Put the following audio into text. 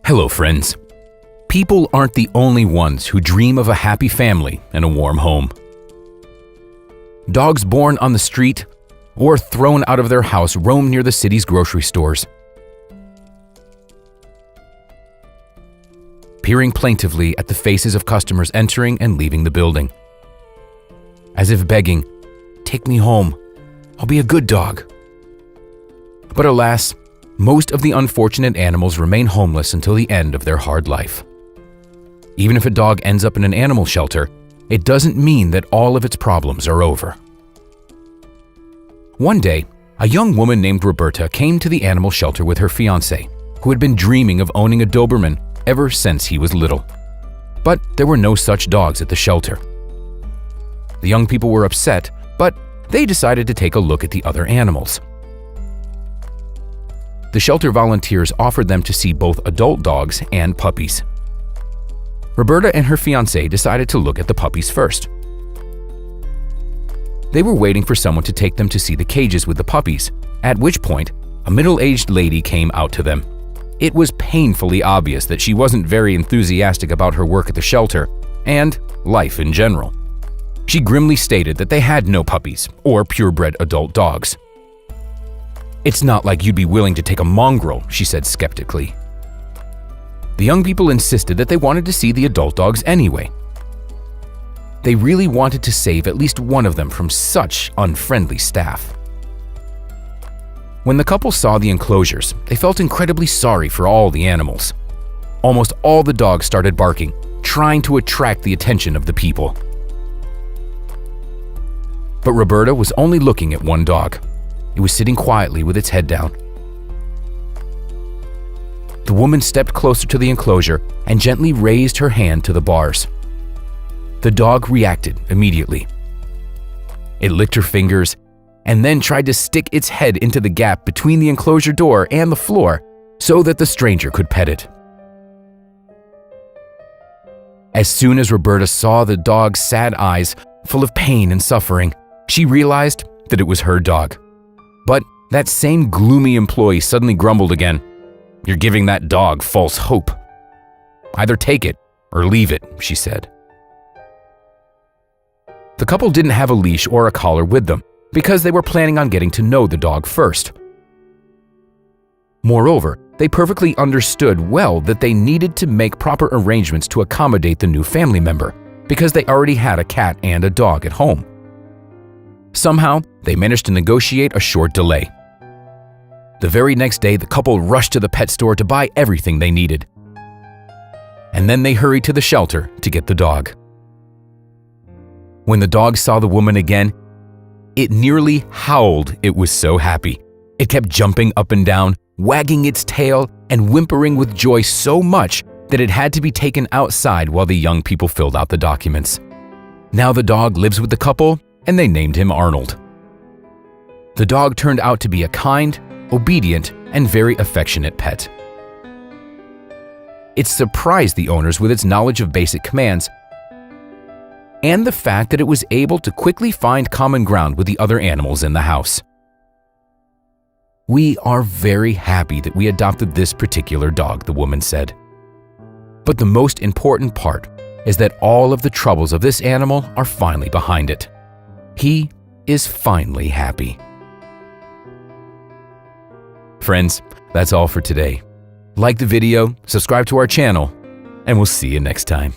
Hello, friends. People aren't the only ones who dream of a happy family and a warm home. Dogs born on the street or thrown out of their house roam near the city's grocery stores, peering plaintively at the faces of customers entering and leaving the building, as if begging, "Take me home. I'll be a good dog." But alas, most of the unfortunate animals remain homeless until the end of their hard life. Even if a dog ends up in an animal shelter, it doesn't mean that all of its problems are over. One day, a young woman named Roberta came to the animal shelter with her fiancé, who had been dreaming of owning a Doberman ever since he was little. But there were no such dogs at the shelter. The young people were upset, but they decided to take a look at the other animals. The shelter volunteers offered them to see both adult dogs and puppies. Roberta and her fiancé decided to look at the puppies first. They were waiting for someone to take them to see the cages with the puppies, at which point a middle-aged lady came out to them. It was painfully obvious that she wasn't very enthusiastic about her work at the shelter and life in general. She grimly stated that they had no puppies or purebred adult dogs. "It's not like you'd be willing to take a mongrel," she said skeptically. The young people insisted that they wanted to see the adult dogs anyway. They really wanted to save at least one of them from such unfriendly staff. When the couple saw the enclosures, they felt incredibly sorry for all the animals. Almost all the dogs started barking, trying to attract the attention of the people. But Roberta was only looking at one dog. It was sitting quietly with its head down. The woman stepped closer to the enclosure and gently raised her hand to the bars. The dog reacted immediately. It licked her fingers and then tried to stick its head into the gap between the enclosure door and the floor so that the stranger could pet it. As soon as Roberta saw the dog's sad eyes full of pain and suffering, she realized that it was her dog. But that same gloomy employee suddenly grumbled again. "You're giving that dog false hope. Either take it or leave it," she said. The couple didn't have a leash or a collar with them because they were planning on getting to know the dog first. Moreover, they perfectly understood well that they needed to make proper arrangements to accommodate the new family member because they already had a cat and a dog at home. Somehow, they managed to negotiate a short delay. The very next day, the couple rushed to the pet store to buy everything they needed. And then they hurried to the shelter to get the dog. When the dog saw the woman again, it nearly howled. It was so happy. It kept jumping up and down, wagging its tail, and whimpering with joy so much that it had to be taken outside while the young people filled out the documents. Now the dog lives with the couple, and they named him Arnold. The dog turned out to be a kind, obedient, and very affectionate pet. It surprised the owners with its knowledge of basic commands and the fact that it was able to quickly find common ground with the other animals in the house. "We are very happy that we adopted this particular dog," the woman said. "But the most important part is that all of the troubles of this animal are finally behind it. He is finally happy." Friends, that's all for today. Like the video, subscribe to our channel, and we'll see you next time.